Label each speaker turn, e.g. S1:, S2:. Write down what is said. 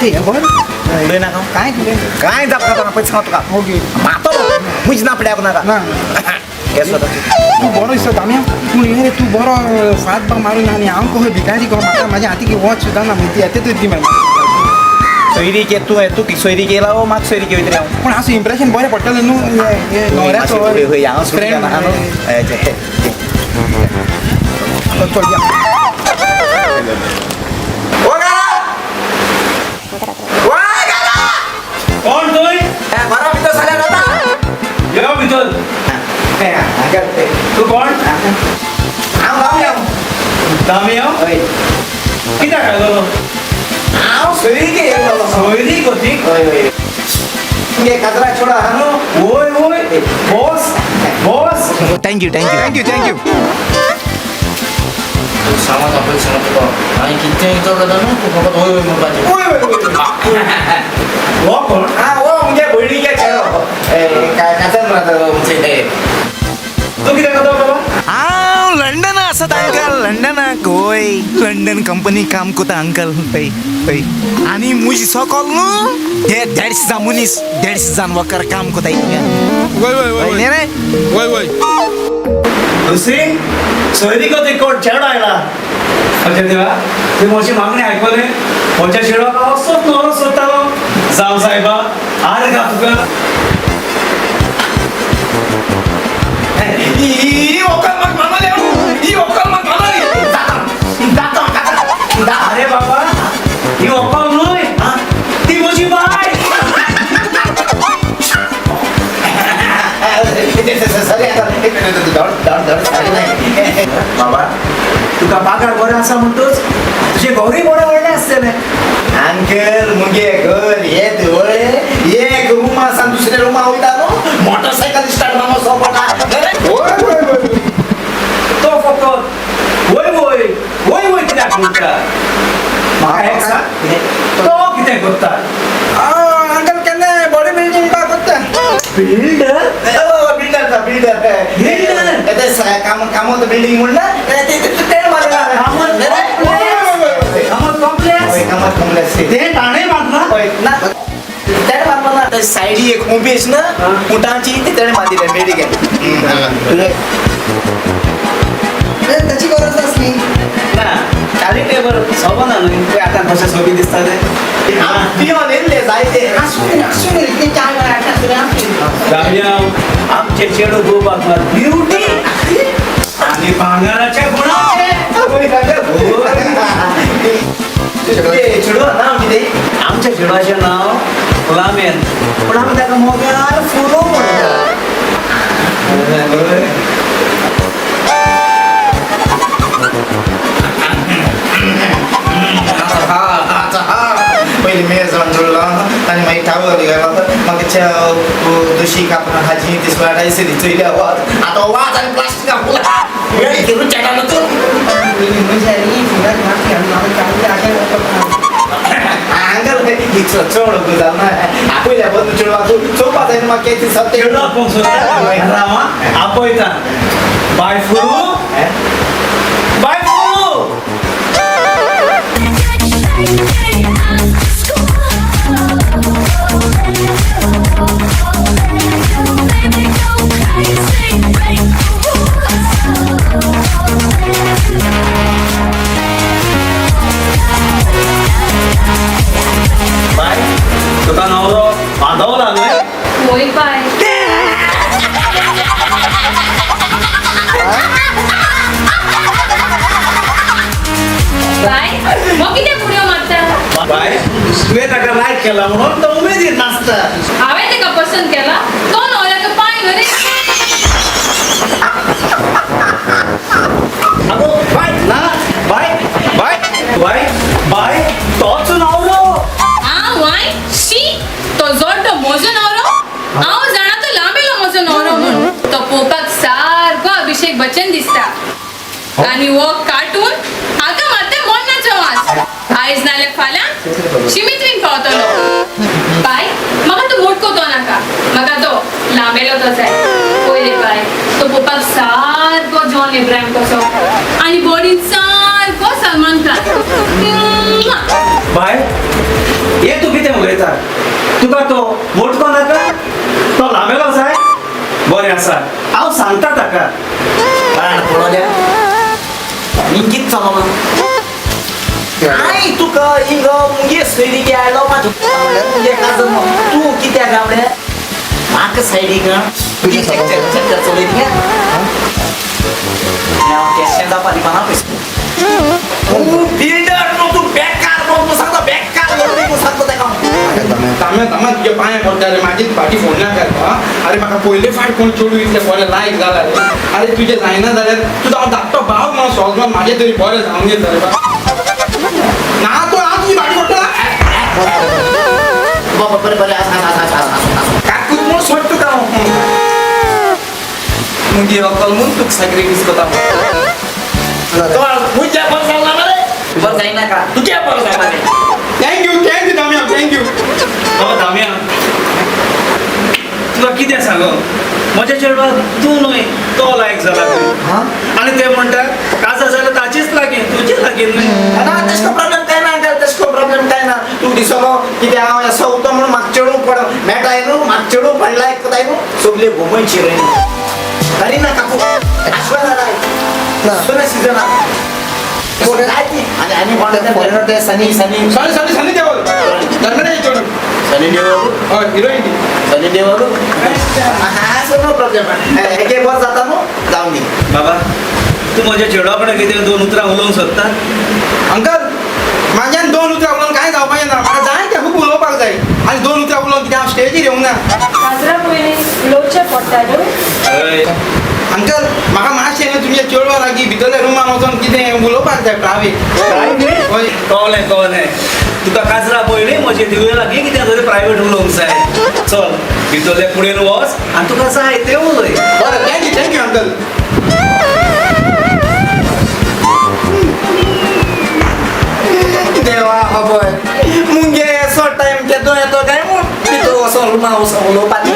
S1: ते बरं
S2: उडे नाका
S1: काय तुले
S2: काय दाब का पैसे खातो का
S1: ओके
S2: मातो मुझ ना पड्या नका
S1: ना
S2: हे स्वतःची
S1: तू बरो दिसतो दाम्या तू हे तू बरो फात बा मारून आणि आम कहो भिकारी कहो म्हाका माझ्या हाती की वॉच सुद्धा ना म्हणते येते तू ती मला
S2: सोयरी के तू की सोयरी केला हो माग सोयरी के वयतले हांव
S1: पण असं इम्प्रेशन बरें पडटलें न्हू न्हवऱ्याचो
S2: होय हांव सुट्टी ना न्हू
S1: चल या
S3: कोण तुम्ही
S2: बरा भितर साल्या जाता
S3: येऊ भितर तू कोण
S2: हांव लावया
S3: दामी हांव
S2: हय
S3: कित्याक आयलो
S2: हांव सोयरी के येयलो
S3: सोयरी कोती
S2: हय हय तुगे काजरा छोडा हा न्हू
S3: ओय ओय बॉस बॉस
S2: थँक्यू
S4: सामान आपण सांगतो आणि किती इथं गदा ना तू फक्त होय होय म्हणपाचे
S3: हो कोण
S2: हा ओ मुगे भयणीके चेडो काजन राहता म्हणजे
S3: तू कित्याक करतो बाबा
S5: हांव लंडन आसात अंकल लंडनाक होय लंडन कंपनी काम कोता अंकल पै पै आनी मुजी सकल न्हू हे 150 मनीस 150 वकर काम कोता
S1: वय वय
S5: पयले रे
S1: वय वय
S3: दुसरी सोयरी कोती कोण चेडो आयला अच्छा देवा ते मोशी मागणी आयकले मोच्या चेडवाक हांव असोच न्हवरो सोदतालो जावं सायबा आरे घा तुका
S2: ही ओकल मग मामाले ही ओकल मग मामाले जाता
S3: अरे बाबा ही ओकाव न्हय ती म्हजी बाय बाबा तुका पागार बरो आसा म्हणटूच तुझे घरय बरो व्हडले आसतले
S2: अंकल मुगे घर येत वळे एक रूम आसा दुसऱ्या रूमा वयता न्हू मोटरसायकल स्टार्ट मामा सोपटा
S3: तो फकत वय वय वय वय कित्याक म्हणटा म्हाका एक सांग तो कितें करता
S1: अंकल केन्ना बॉडी बिल्डिंग बा करता
S3: बिल्डर
S2: बिल्डर काम बिल्डिंग म्हणलं ते
S3: कॉम्प्लेक्स ते ठाणे बांधला
S2: सायडी एक मुबीस ना उठाची ती तेणे मारली बिल्डिंग
S1: त्याची गरज असली
S3: ना चाली टेबल सोबना न्हय ते आतां कशें सोबी दिसता ते
S2: पियोन येयले जायते
S3: गावया आमचे चेडू गोबाक मार ब्युटी आणि भांगाराच्या गुणाचे
S2: चेडू नाव कितें
S3: आमच्या चेडवाचें नाव लामेन
S2: पूण आमी ताका मोगार फुलो म्हणटा पयलीं मेजवान जोडलो आनी मागीर टावर गेलो मागीर दुशी कापना हाजी दिसला डायसरी चोयल्या वाज आतां वाज आनी प्लास्टिका फुला वेळी करून चेडा न्हू अंकल चड गुजाल ना आपयल्या बंद चेडवाक चोवपा जायना म्हाका केती सत्य
S3: चेडवा पोसो रामा आपयता बाय फुरू बाय फुरू बाय तुका नवरो बांदवला न्हय
S6: होय बाय बाय मग किती पुढे मागता
S3: बाय तुवें ताका लायक केला म्हणून तो उमेदीर नाचता
S6: हांवें ताका पसंत केला तो नवऱ्याचो पांय घरी
S3: अगो बाय ना बाय बाय बाय बाय तोच नवरो
S6: वाय शी तो जोडटो म्हजो नवरो हांव जाणा तो लांबेलो म्हजो नवरो म्हणून तो पळोवपाक सारको अभिषेक बच्चन दिसता आनी हो कार्टून हाका मारता मोन्नाचो वास आयज नाल्यार फाल्यां शिमित्रीन पावतलो बाय म्हाका तूं मोटको नाका म्हाका तो लांबेलो तो जाय पयले बाय तो पळोवपाक सारको जॉन इब्राहिम कसो आनी बॉडीन सारको सलमान खान
S3: बाय हे तू कितें उलयता तुका तो मोठको नाका तो लांबेलो जाय बरें आसा हांव सांगता ताका
S2: बाण पळोल्या इंगीत चलो आई तुका हिंग मुगे सोयरी गे आयलो माझ्या मुगे काजन तू कित्याक गावडे म्हाका सायडीक तुझी चक्कर चलयत घे त्या शेंदा पाली पाना पयस तू बिल्डर नो तू बेकार तू सांगता बेकार लोक तू सांगता ताका
S1: ताम्या तुझ्या पांया पडटा रे माझीच फाटी फोन नाका अरे म्हाका पयले फाट कोण चेडूं इतलें बरें लायक जाला रे अरे तुजें जायना जाल्यार तुजो हांव धाकटो भाव म्हणून सोजून म्हाजें तरी बरें जावंक येता रे ना तो हांव तुजी फाटी पडटा
S2: बाबा बरें बरें आस
S1: काकूच म्हूण सोड तुका हांव
S2: मुगे अकल म्हूण तुका सॅक्रिफायस करता तो मुगे बरें जावना मरे बरें जायना का तुगे बरें जाय मरे
S1: थँक्यू ताम्या थँक्यू
S3: हो दाम्या तुका कितें सांगो म्हज्या चेडवाक तूं न्हय तो लायक जाला आनी ते म्हणटा काजा जाल्यार ताचीच लागीं तुजेच लागीं न्हय
S2: ना तेसको प्रॉब्लेम काय ना अंकल तेसको प्रॉब्लेम काय ना तू दिसलो कितें हांव असो उरतो म्हणून म्हाका चेडूं पड मेळटाय न्हू म्हाका चेडूं पडलाय कोताय न्हू सगळे घुमयची रे घरी ना काकू आश्वास आलाय सोने सीजन आणि कोण ते सनी
S1: सनी देवल धर्मडे चेडूं
S2: सनी देवल
S1: हय हिरोईन ती
S2: सनी देवल हा सो नो प्रॉब्लेम एके बर जाता न्हू जावन दी
S3: बाबा तूं म्हज्या चेडवा कडेन कितें दोन उतरां उलोवंक सोदता
S1: अंकल म्हाज्यान दोन उतरां उलोवन कांय जावपाक येना म्हाका जाय तें खूब उलोवपाक जाय आनी दोन उतरां उलोवन कितें हांव स्टेजीर येवंक ना
S6: काजरा पयलीं उलोवचें पडटा न्हू
S1: अंकल म्हाका मातशें न्हू तुमच्या चेडवा लागीं भितरल्या रुमान वचोन कितें उलोवपाक जाय प्रायवेट हय
S3: कळ्ळें तुका काजरा पयलीं म्हजे दिवे लागीं कितें तरी प्रायवेट उलोवंक जाय चल भितरले फुडें वच आनी तुका जाय तें उलय
S1: बरें थँक्यू अंकल
S2: देवा खबर मुंगे असो टाइम केदो येतो काय भितर वचोन रुमा वचोन उलोवपाक